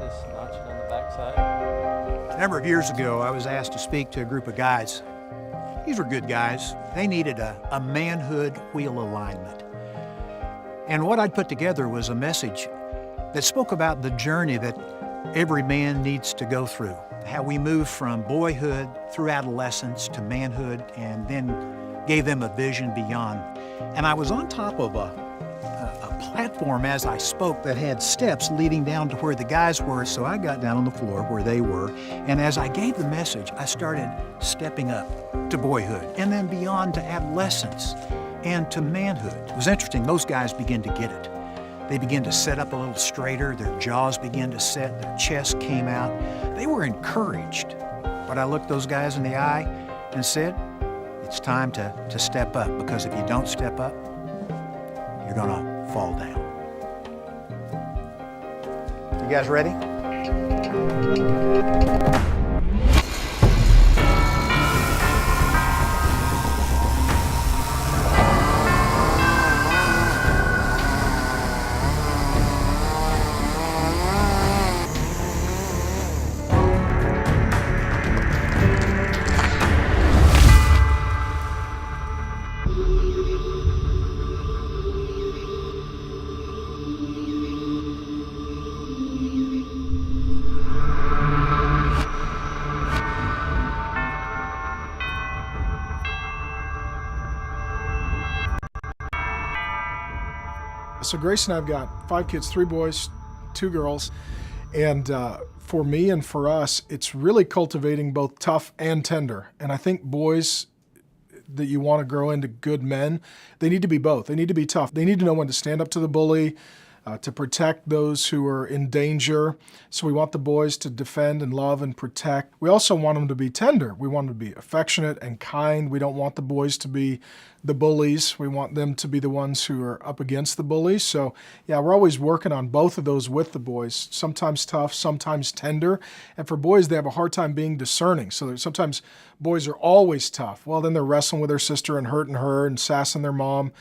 just notch it on the backside. A number of years ago, I was asked to speak to a group of guys. These were good guys. They needed a manhood wheel alignment. And what I'd put together was a message that spoke about the journey that every man needs to go through, how we move from boyhood through adolescence to manhood, and then gave them a vision beyond. And I was on top of a platform as I spoke that had steps leading down to where the guys were, so I got down on the floor where they were, and as I gave the message, I started stepping up to boyhood, and then beyond to adolescence, and to manhood. It was interesting, those guys began to get it. They began to sit up a little straighter, their jaws began to set, their chest came out. They were encouraged. But I looked those guys in the eye and said, it's time to step up, because if you don't step up, you're gonna fall down. You guys ready? So Grace and I have got 5 kids, 3 boys, 2 girls, and for me and for us, it's really cultivating both tough and tender. And I think boys that you want to grow into good men, they need to be both. They need to be tough. They need to know when to stand up to the bully, to protect those who are in danger. So we want the boys to defend and love and protect. We also want them to be tender. We want them to be affectionate and kind. We don't want the boys to be the bullies. We want them to be the ones who are up against the bullies. So yeah, we're always working on both of those with the boys, sometimes tough, sometimes tender. And for boys, they have a hard time being discerning. So sometimes boys are always tough. Well, then they're wrestling with their sister and hurting her and sassing their mom.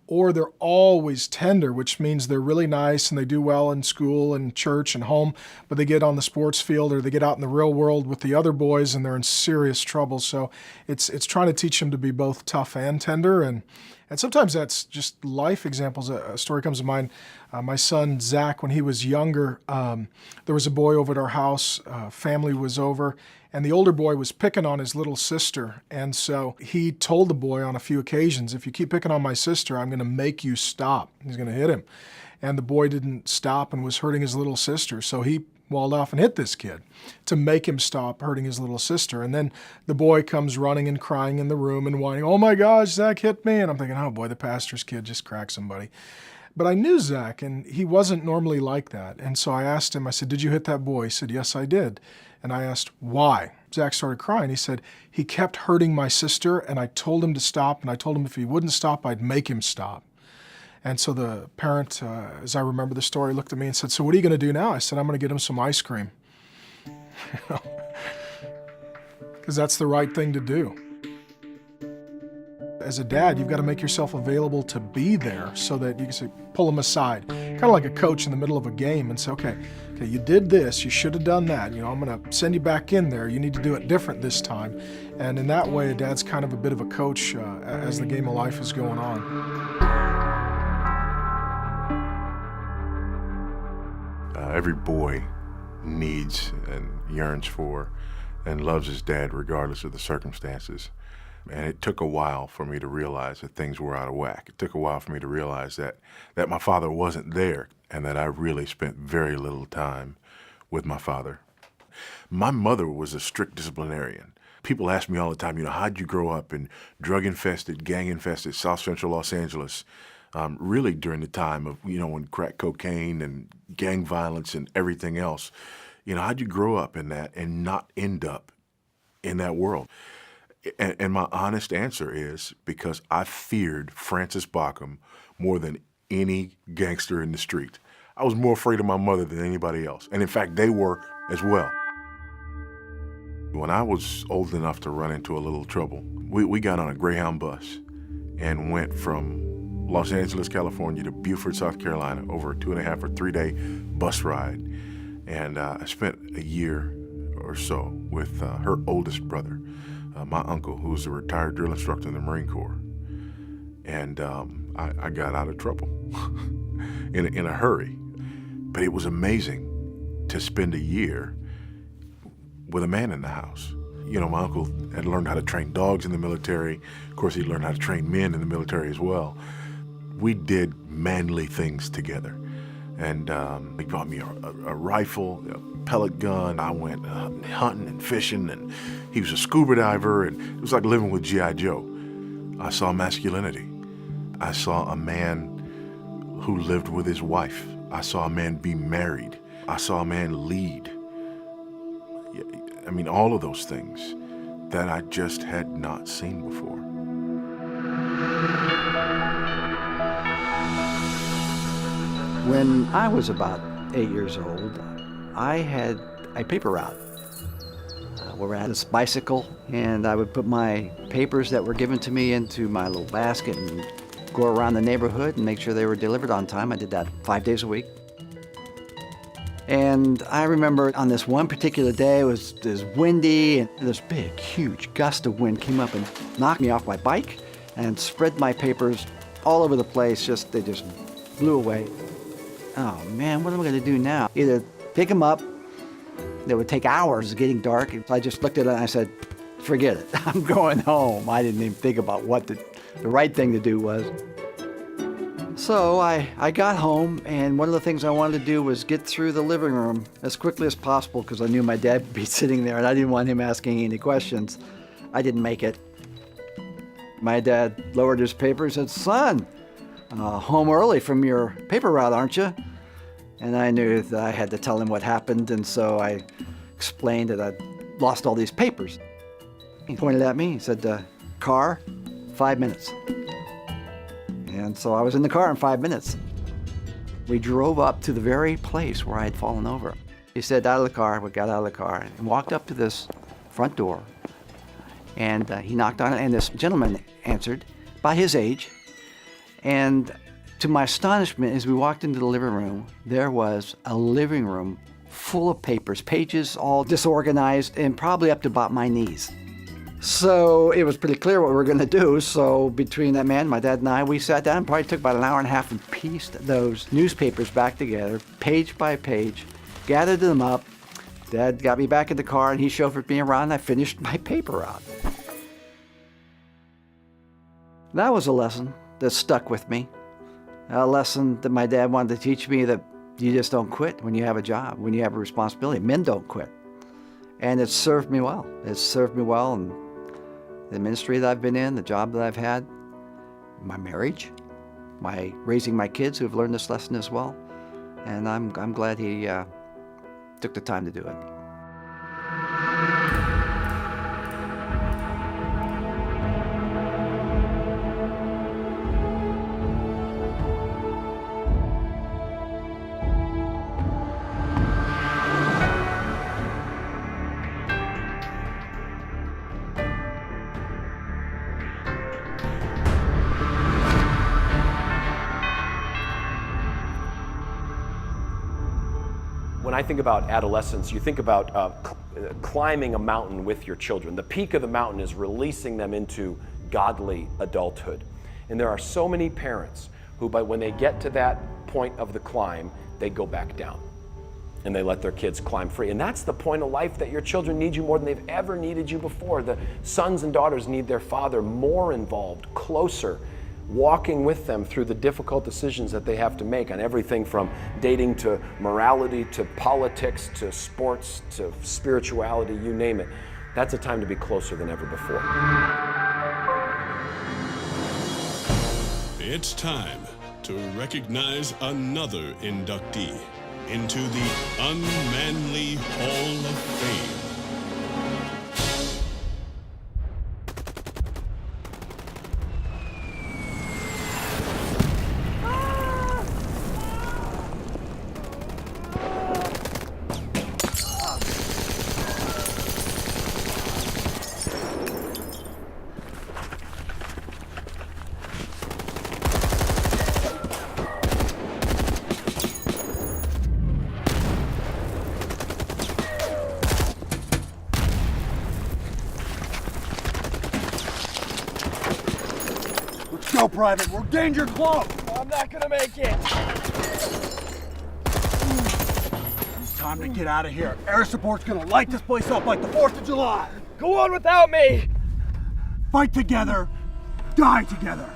Or they're always tender, which means they're really nice and they do well in school and church and home, but they get on the sports field or they get out in the real world with the other boys and they're in serious trouble. So it's trying to teach them to be both tough and tender. And sometimes that's just life examples. A story comes to mind. My son, Zach, when he was younger, there was a boy over at our house. Family was over. And the older boy was picking on his little sister. And so he told the boy on a few occasions, if you keep picking on my sister, I'm going to make you stop. He's going to hit him. And the boy didn't stop and was hurting his little sister. So he walled off and hit this kid to make him stop hurting his little sister. And then the boy comes running and crying in the room and whining, oh my gosh, Zach hit me. And I'm thinking, oh boy, the pastor's kid just cracked somebody. But I knew Zach, and he wasn't normally like that. And so I asked him, I said, did you hit that boy? He said, yes, I did. And I asked, why? Zach started crying. He said, he kept hurting my sister, and I told him to stop, and I told him if he wouldn't stop, I'd make him stop. And so the parent, as I remember the story, looked at me and said, so what are you going to do now? I said, I'm going to get him some ice cream. Because that's the right thing to do. As a dad, you've got to make yourself available to be there so that you can say, pull them aside. Kind of like a coach in the middle of a game and say, okay, you did this, you should have done that. You know, I'm going to send you back in there. You need to do it different this time. And in that way, a dad's kind of a bit of a coach as the game of life is going on. Every boy needs and yearns for and loves his dad regardless of the circumstances. And it took a while for me to realize that things were out of whack. It took a while for me to realize that my father wasn't there and that I really spent very little time with my father. My mother was a strict disciplinarian. People ask me all the time, how'd you grow up in drug-infested, gang-infested South Central Los Angeles? Really during the time of, when crack cocaine and gang violence and everything else. How'd you grow up in that and not end up in that world? And my honest answer is because I feared Francis Bockham more than any gangster in the street. I was more afraid of my mother than anybody else. And in fact, they were as well. When I was old enough to run into a little trouble, we got on a Greyhound bus and went from Los Angeles, California to Beaufort, South Carolina over a 2.5 or 3 day bus ride. And I spent a year or so with her oldest brother, my uncle, who was a retired drill instructor in the Marine Corps. And I got out of trouble in a hurry. But it was amazing to spend a year with a man in the house. You know, my uncle had learned how to train dogs in the military. Of course, he learned how to train men in the military as well. We did manly things together. And he bought me a rifle, a pellet gun. I went hunting and fishing, and he was a scuba diver, and it was like living with G.I. Joe. I saw masculinity. I saw a man who lived with his wife. I saw a man be married. I saw a man lead. I mean, all of those things that I just had not seen before. When I was about 8 years old, I had a paper route where I had this bicycle, and I would put my papers that were given to me into my little basket and go around the neighborhood and make sure they were delivered on time. I did that 5 days a week. And I remember on this one particular day, it was windy, and this big, huge gust of wind came up and knocked me off my bike and spread my papers all over the place. They just blew away. Oh man, what am I gonna do now? Either pick them up, it would take hours getting dark. So I just looked at it and I said, forget it, I'm going home. I didn't even think about what the right thing to do was. So I got home, and one of the things I wanted to do was get through the living room as quickly as possible because I knew my dad would be sitting there and I didn't want him asking any questions. I didn't make it. My dad lowered his paper and said, "Son, home early from your paper route, aren't you?" And I knew that I had to tell him what happened, and so I explained that I'd lost all these papers. He pointed at me, he said, "Car, 5 minutes." And so I was in the car in 5 minutes. We drove up to the very place where I had fallen over. He said, "Out of the car." We got out of the car and walked up to this front door. And he knocked on it, and this gentleman answered, about his age. And to my astonishment, as we walked into the living room, there was a living room full of papers, pages all disorganized and probably up to about my knees. So it was pretty clear what we were going to do. So between that man, my dad, and I, we sat down, probably took about an hour and a half, and pieced those newspapers back together, page by page, gathered them up. Dad got me back in the car, and he chauffeured me around, and I finished my paper route. That was a lesson that stuck with me. A lesson that my dad wanted to teach me, that you just don't quit when you have a job, when you have a responsibility. Men don't quit. And it served me well. It's served me well in the ministry that I've been in, the job that I've had, my marriage, my raising my kids who have learned this lesson as well. And I'm glad he took the time to do it. When I think about adolescence, you think about climbing a mountain with your children. The peak of the mountain is releasing them into godly adulthood. And there are so many parents who, when they get to that point of the climb, they go back down and they let their kids climb free. And that's the point of life, that your children need you more than they've ever needed you before. The sons and daughters need their father more involved, closer, walking with them through the difficult decisions that they have to make on everything from dating to morality to politics to sports to spirituality, you name it. That's a time to be closer than ever before. It's time to recognize another inductee into the Unmanly Hall of Fame. Private. We're danger close. I'm not gonna make it. It's time to get out of here. Air support's gonna light this place up like the 4th of July. Go on without me. Fight together, die together.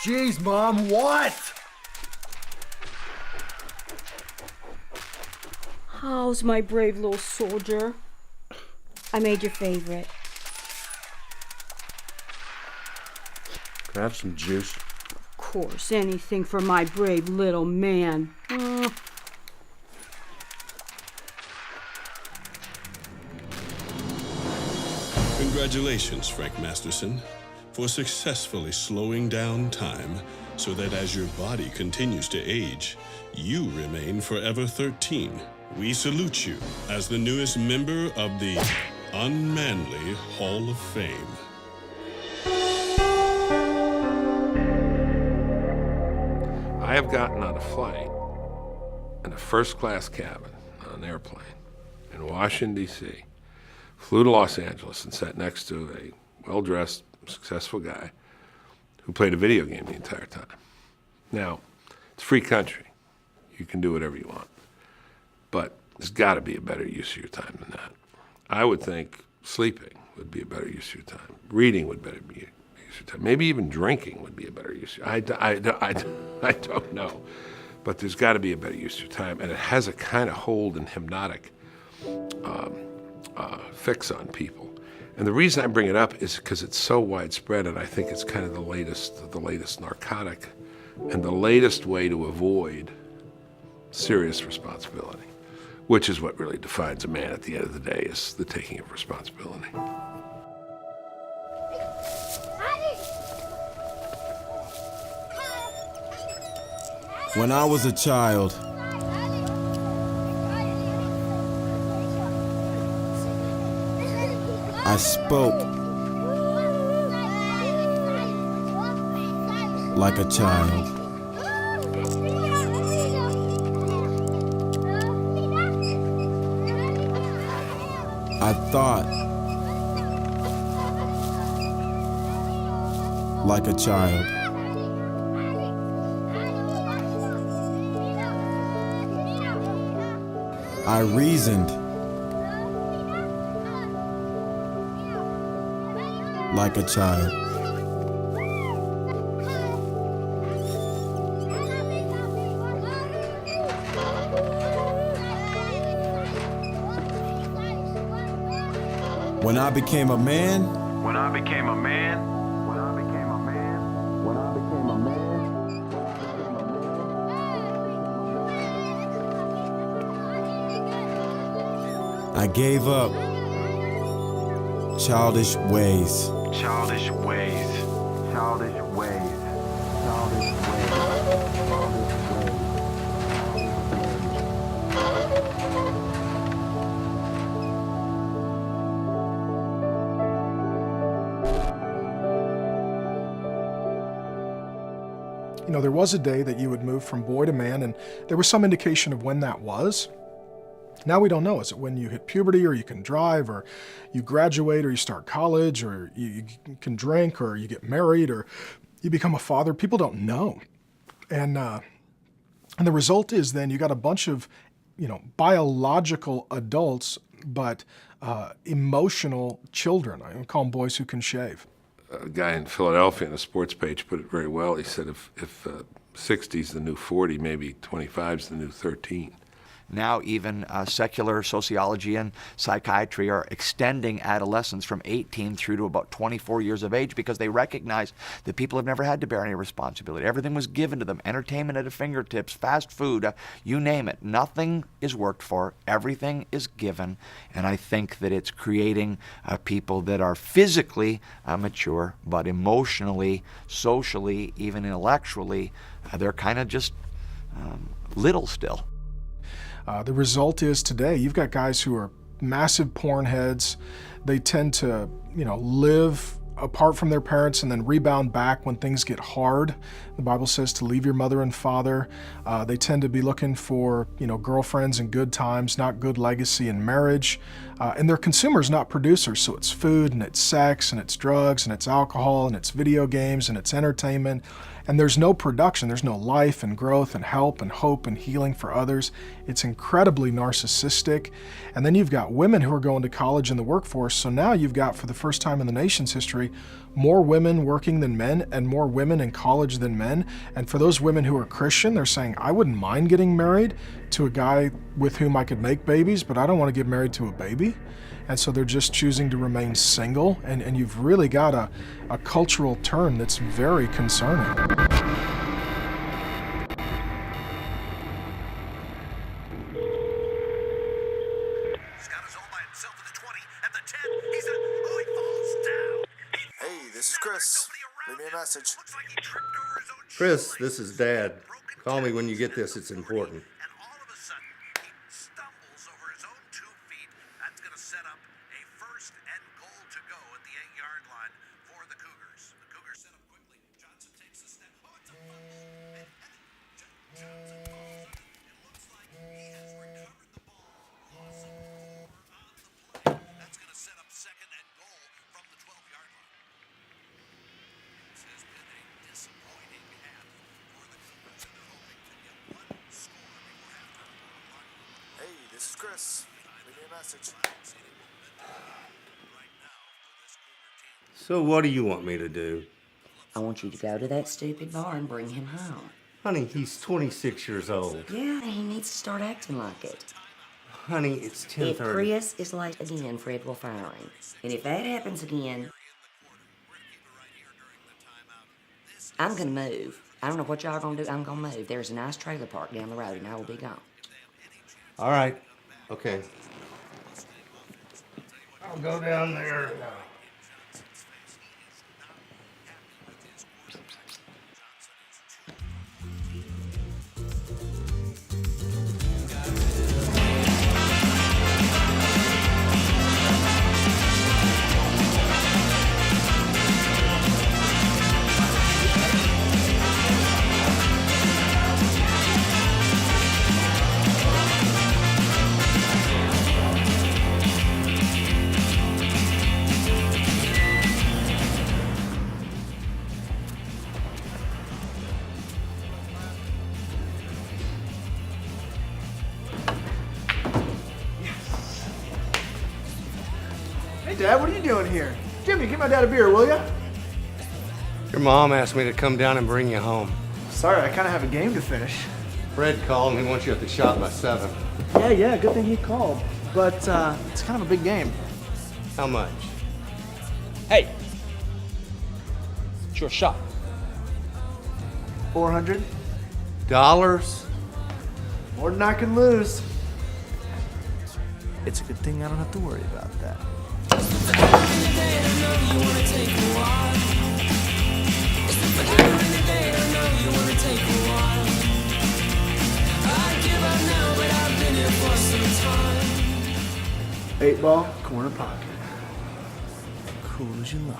Jeez, Mom, what? How's my brave little soldier? I made your favorite. Can I have some juice? Of course, anything for my brave little man. Congratulations, Frank Masterson, for successfully slowing down time so that as your body continues to age, you remain forever 13. We salute you as the newest member of the Unmanly Hall of Fame. I have gotten on a flight in a first-class cabin on an airplane in Washington, D.C., flew to Los Angeles and sat next to a well-dressed, successful guy who played a video game the entire time. Now, it's a free country. You can do whatever you want. But there's got to be a better use of your time than that. I would think sleeping would be a better use of your time. Reading would be a better use of your time. Maybe even drinking would be a better use of your time. I don't know. But there's got to be a better use of your time. And it has a kind of hold and hypnotic fix on people. And the reason I bring it up is because it's so widespread, and I think it's kind of the latest narcotic and the latest way to avoid serious responsibility, which is what really defines a man at the end of the day, is the taking of responsibility. When I was a child, I spoke like a child. I thought like a child. I reasoned like a child. When I became a man, I gave up childish ways. You know, there was a day that you would move from boy to man, and there was some indication of when that was. Now we don't know. Is it when you hit puberty, or you can drive, or you graduate, or you start college, or you can drink, or you get married, or you become a father? People don't know. And the result is then you got a bunch of, biological adults, but emotional children. I call them boys who can shave. A guy in Philadelphia on a sports page put it very well. He said if 60's the new 40, maybe 25's the new 13. Now even secular sociology and psychiatry are extending adolescence from 18 through to about 24 years of age because they recognize that people have never had to bear any responsibility. Everything was given to them. Entertainment at their fingertips, fast food, you name it. Nothing is worked for. Everything is given. And I think that it's creating people that are physically mature, but emotionally, socially, even intellectually, they're kind of just little still. The result is today you've got guys who are massive porn heads. They tend to, live apart from their parents and then rebound back when things get hard. The Bible says to leave your mother and father. They tend to be looking for, girlfriends and good times, not good legacy in marriage. And they're consumers, not producers. So it's food and it's sex and it's drugs and it's alcohol and it's video games and it's entertainment. And there's no production. There's no life and growth and help and hope and healing for others. It's incredibly narcissistic. And then you've got women who are going to college and the workforce. So now you've got, for the first time in the nation's history, more women working than men and more women in college than men. And for those women who are Christian, they're saying, I wouldn't mind getting married to a guy with whom I could make babies, but I don't want to get married to a baby. And so they're just choosing to remain single. And you've really got a cultural turn that's very concerning. Hey, this is Chris. Leave me a message. Chris, this is Dad. Call me when you get this, it's important. Hey, this is Chris. Leave me a message. So what do you want me to do? I want you to go to that stupid bar and bring him home. Honey, he's 26 years old. Yeah, he needs to start acting like it. Honey, it's 10:30. If Chris is late again, Fred will fire him. And if that happens again, I'm gonna move. I don't know what y'all are gonna do. I'm gonna move. There's a nice trailer park down the road, and I will be gone. All right. Okay. I'll go down there. Hey, Dad, what are you doing here? Jimmy, give my dad a beer, will ya? Your mom asked me to come down and bring you home. Sorry, I kind of have a game to finish. Fred called and he wants you at the shop by 7. Yeah, good thing he called. But it's kind of a big game. How much? Hey, it's your shot. 400? Dollars? More than I can lose. It's a good thing I don't have to worry about that. Eight ball, corner pocket. Cool as you like.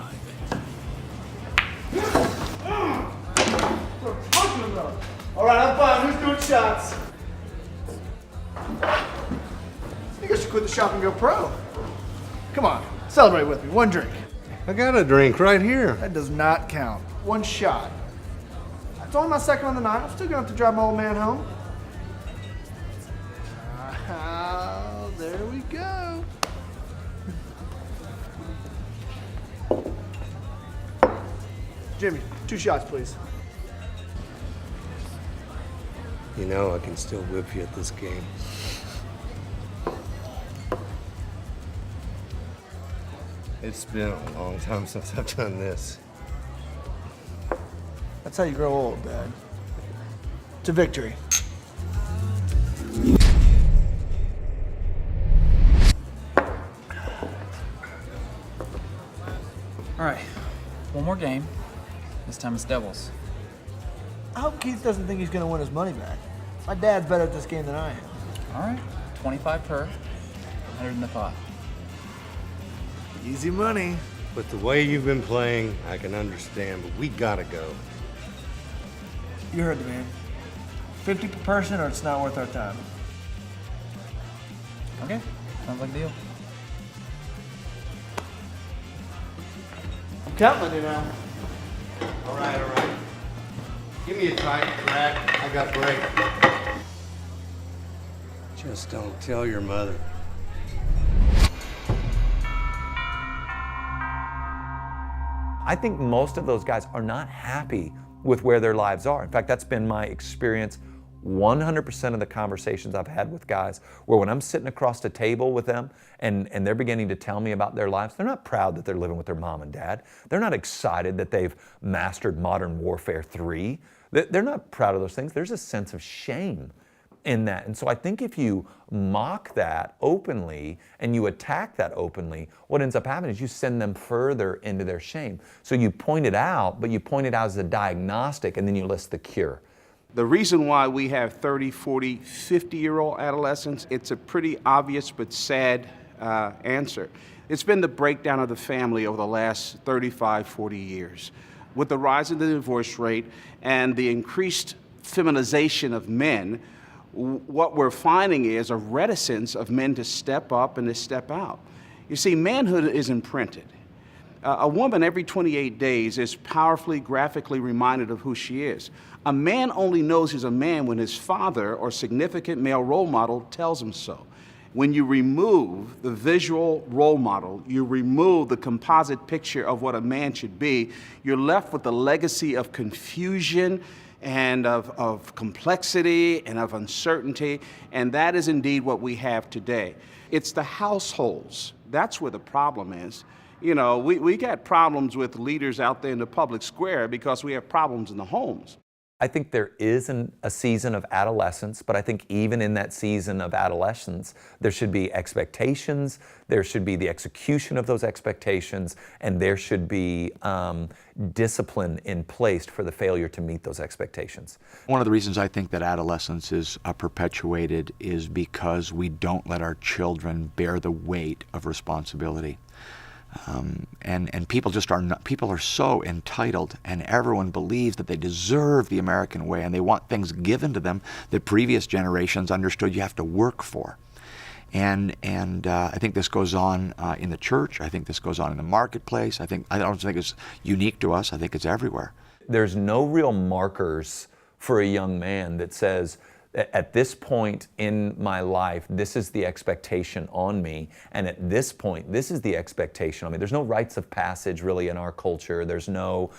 All right, I'm fine. Who's doing shots? I guess you quit the shop and go pro. Come on, celebrate with me. One drink. I got a drink right here. That does not count. One shot. It's only my second on the night. I'm still gonna have to drive my old man home. There we go. Jimmy, 2 shots, please. You know I can still whip you at this game. It's been a long time since I've done this. That's how you grow old, Dad. To victory. All right, one more game. This time it's doubles. I hope Keith doesn't think he's gonna win his money back. My dad's better at this game than I am. All right, 25 per, 100 in the pot. Easy money. With the way you've been playing, I can understand, but we gotta go. You heard the man. 50 per person or it's not worth our time. Okay, sounds like a deal. I'm counting on you now. All right. Give me a tight rack. I got break. Just don't tell your mother. I think most of those guys are not happy with where their lives are. In fact, that's been my experience 100% of the conversations I've had with guys, where when I'm sitting across the table with them and they're beginning to tell me about their lives, they're not proud that they're living with their mom and dad. They're not excited that they've mastered Modern Warfare 3. They're not proud of those things. There's a sense of shame in that. And so I think if you mock that openly and you attack that openly, what ends up happening is you send them further into their shame. So you point it out, but you point it out as a diagnostic, and then you list the cure. The reason why we have 30, 40, 50-year-old adolescents, it's a pretty obvious but sad answer. It's been the breakdown of the family over the last 35, 40 years. With the rise of the divorce rate and the increased feminization of men, what we're finding is a reticence of men to step up and to step out. You see, manhood is imprinted. A woman every 28 days is powerfully, graphically reminded of who she is. A man only knows he's a man when his father or significant male role model tells him so. When you remove the visual role model, you remove the composite picture of what a man should be, you're left with the legacy of confusion and of complexity and of uncertainty, and that is indeed what we have today. It's the households. That's where the problem is. You know, we got problems with leaders out there in the public square because we have problems in the homes. I think there is a season of adolescence, but I think even in that season of adolescence, there should be expectations, there should be the execution of those expectations, and there should be discipline in place for the failure to meet those expectations. One of the reasons I think that adolescence is perpetuated is because we don't let our children bear the weight of responsibility. And people just are not, people are so entitled, and everyone believes that they deserve the American way and they want things given to them that previous generations understood you have to work for. And I think this goes on in the church. I think this goes on in the marketplace. I don't think it's unique to us. I think it's everywhere. There's no real markers for a young man that says, at this point in my life, this is the expectation on me, and at this point, this is the expectation on me. There's no rites of passage really in our culture. There's no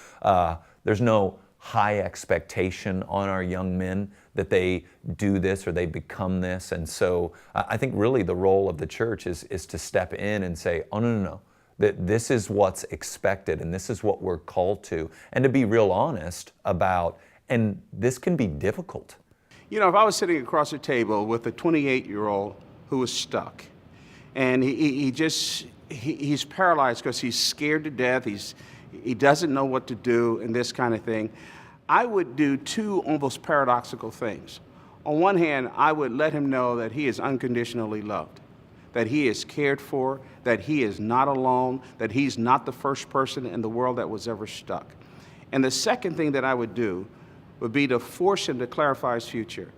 high expectation on our young men that they do this or they become this. And so I think really the role of the church is to step in and say, oh, no. That this is what's expected and this is what we're called to, and to be real honest about, and this can be difficult. You know, if I was sitting across the table with a 28-year-old who was stuck, and he's paralyzed because he's scared to death, he doesn't know what to do, and this kind of thing, I would do two almost paradoxical things. On one hand, I would let him know that he is unconditionally loved, that he is cared for, that he is not alone, that he's not the first person in the world that was ever stuck. And the second thing that I would do would be to force him to clarify his future.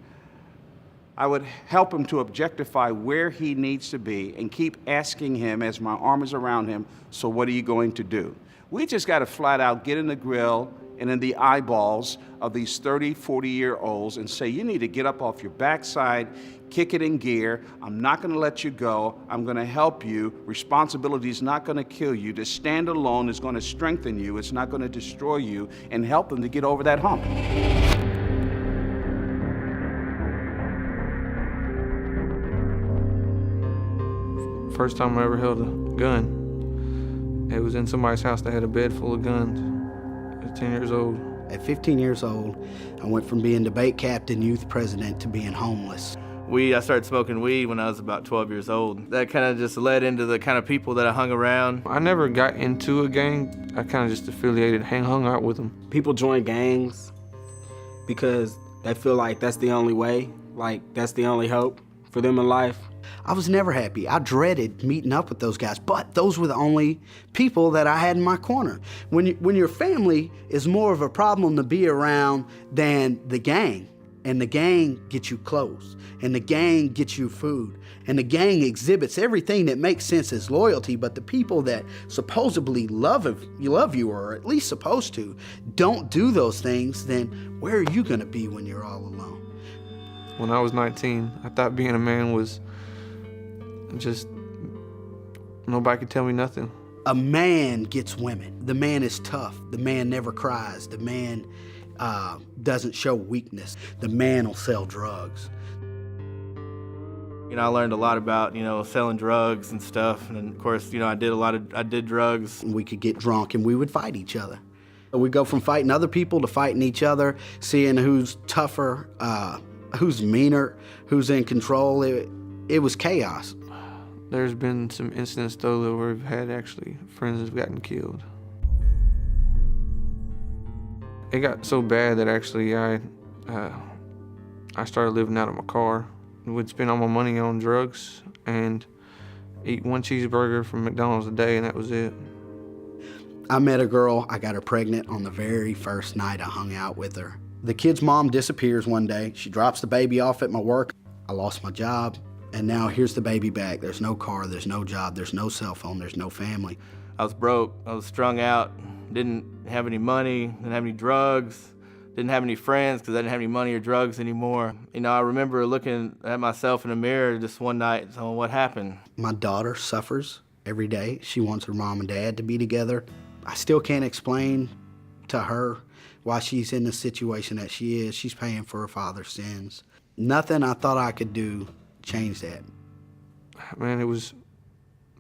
I would help him to objectify where he needs to be and keep asking him as my arm is around him, so what are you going to do? We just got to flat out get in the grill and in the eyeballs of these 30, 40-year-olds and say, you need to get up off your backside, kick it in gear. I'm not going to let you go. I'm going to help you. Responsibility is not going to kill you. To stand alone is going to strengthen you. It's not going to destroy you, and help them to get over that hump. First time I ever held a gun, it was in somebody's house that had a bed full of guns. I was 10 years old. At 15 years old, I went from being debate captain, youth president, to being homeless. I started smoking weed when I was about 12 years old. That kind of just led into the kind of people that I hung around. I never got into a gang. I kind of just affiliated, hung out with them. People join gangs because they feel like that's the only way Like, that's the only hope for them in life. I was never happy. I dreaded meeting up with those guys, but those were the only people that I had in my corner. When your family is more of a problem to be around than the gang, and the gang gets you clothes, and the gang gets you food, and the gang exhibits everything that makes sense as loyalty, but the people that supposedly love you, or at least supposed to, don't do those things, then where are you gonna be when you're all alone? When I was 19, I thought being a man was just, nobody could tell me nothing. A man gets women. The man is tough. The man never cries. The man doesn't show weakness. The man will sell drugs. You know, I learned a lot about, selling drugs and stuff. And of course, I did drugs. We could get drunk and we would fight each other. We'd go from fighting other people to fighting each other, seeing who's tougher, who's meaner, who's in control. It was chaos. There's been some incidents, though, where we've had actually friends have gotten killed. It got so bad that actually I started living out of my car. Would spend all my money on drugs and eat one cheeseburger from McDonald's a day, and that was it. I met a girl, I got her pregnant on the very first night I hung out with her. The kid's mom disappears one day. She drops the baby off at my work. I lost my job, and now here's the baby back. There's no car, there's no job, there's no cell phone, there's no family. I was broke, I was strung out, didn't have any money, didn't have any drugs, didn't have any friends because I didn't have any money or drugs anymore. I remember looking at myself in the mirror just one night, so what happened? My daughter suffers every day. She wants her mom and dad to be together. I still can't explain to her why she's in the situation that she is. She's paying for her father's sins. Nothing I thought I could do changed that. Man, it was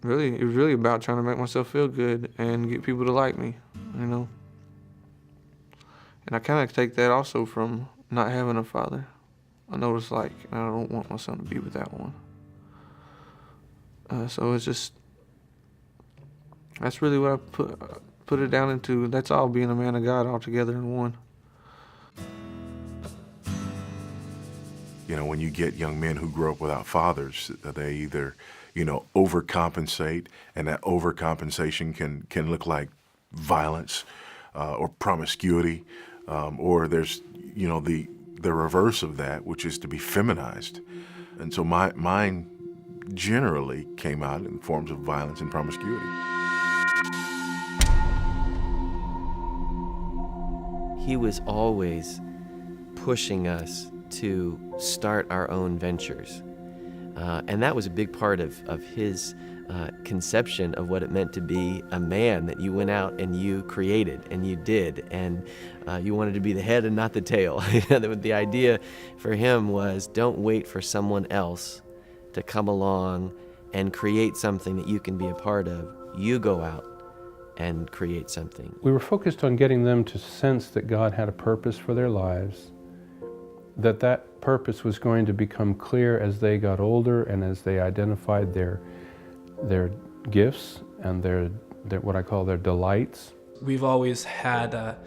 really about trying to make myself feel good and get people to like me, And I kind of take that also from not having a father. I noticed, I don't want my son to be without one. So it's just, that's really what I put it down into. That's all being a man of God all together in one. When you get young men who grow up without fathers, they either, overcompensate, and that overcompensation can look like violence or promiscuity, or there's, the reverse of that, which is to be feminized. And so mine generally came out in forms of violence and promiscuity. He was always pushing us to start our own ventures. And that was a big part of his conception of what it meant to be a man, that you went out and you created and you did, and you wanted to be the head and not the tail. The idea for him was, don't wait for someone else to come along and create something that you can be a part of. You go out and create something. We were focused on getting them to sense that God had a purpose for their lives, that purpose was going to become clear as they got older and as they identified their gifts and their what I call their delights. We've always had a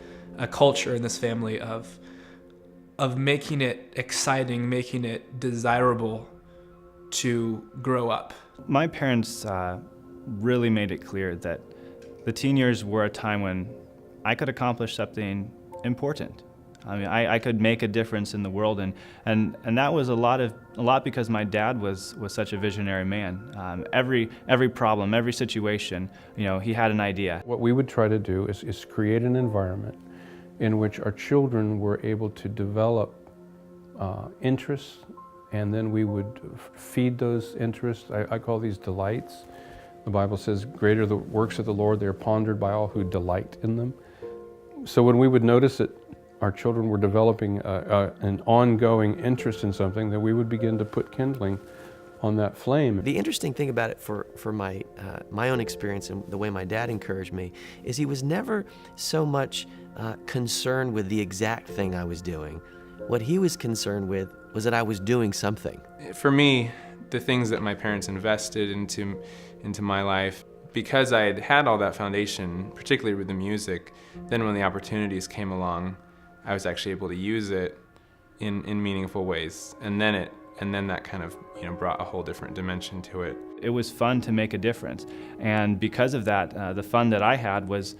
culture in this family of making it exciting, making it desirable to grow up. My parents really made it clear that the teen years were a time when I could accomplish something important. I mean, I could make a difference in the world, and that was a lot because my dad was such a visionary man. Every problem, every situation, he had an idea. What we would try to do is create an environment in which our children were able to develop interests, and then we would feed those interests. I call these delights. The Bible says, "Greater the works of the Lord, they are pondered by all who delight in them." So when we would notice that our children were developing an ongoing interest in something, that we would begin to put kindling on that flame. The interesting thing about it for my own experience and the way my dad encouraged me is he was never so much concerned with the exact thing I was doing. What he was concerned with was that I was doing something. For me, the things that my parents invested into my life, because I had all that foundation, particularly with the music, then when the opportunities came along, I was actually able to use it in meaningful ways. And then that kind of, brought a whole different dimension to it. It was fun to make a difference. And because of that, the fun that I had was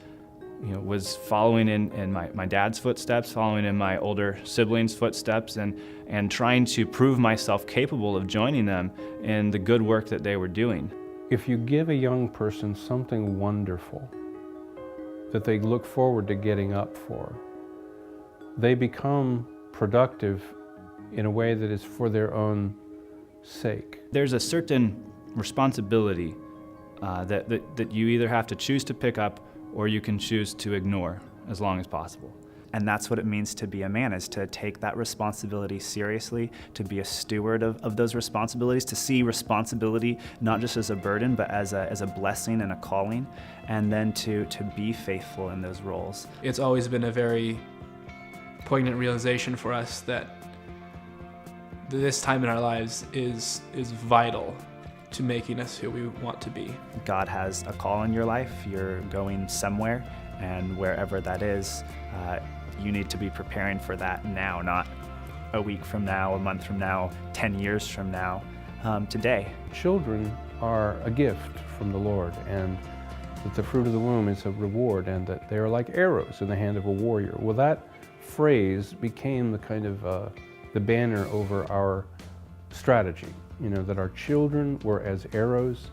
following in my dad's footsteps, following in my older siblings' footsteps, and trying to prove myself capable of joining them in the good work that they were doing. If you give a young person something wonderful that they look forward to getting up for, they become productive in a way that is for their own sake. There's a certain responsibility that you either have to choose to pick up or you can choose to ignore as long as possible. And that's what it means to be a man, is to take that responsibility seriously, to be a steward of those responsibilities, to see responsibility not just as a burden, but as a blessing and a calling, and then to be faithful in those roles. It's always been a very poignant realization for us that this time in our lives is vital to making us who we want to be. God has a call in your life. You're going somewhere, and wherever that is, you need to be preparing for that now, not a week from now, a month from now, 10 years from now, today. Children are a gift from the Lord, and that the fruit of the womb is a reward, and that they are like arrows in the hand of a warrior. Well, that phrase became the kind of the banner over our strategy, that our children were as arrows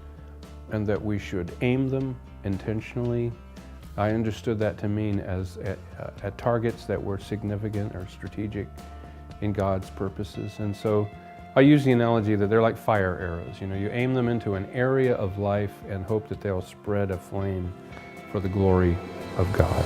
and that we should aim them intentionally. I understood that to mean as at targets that were significant or strategic in God's purposes. And so I use the analogy that they're like fire arrows. You aim them into an area of life and hope that they'll spread a flame for the glory of God.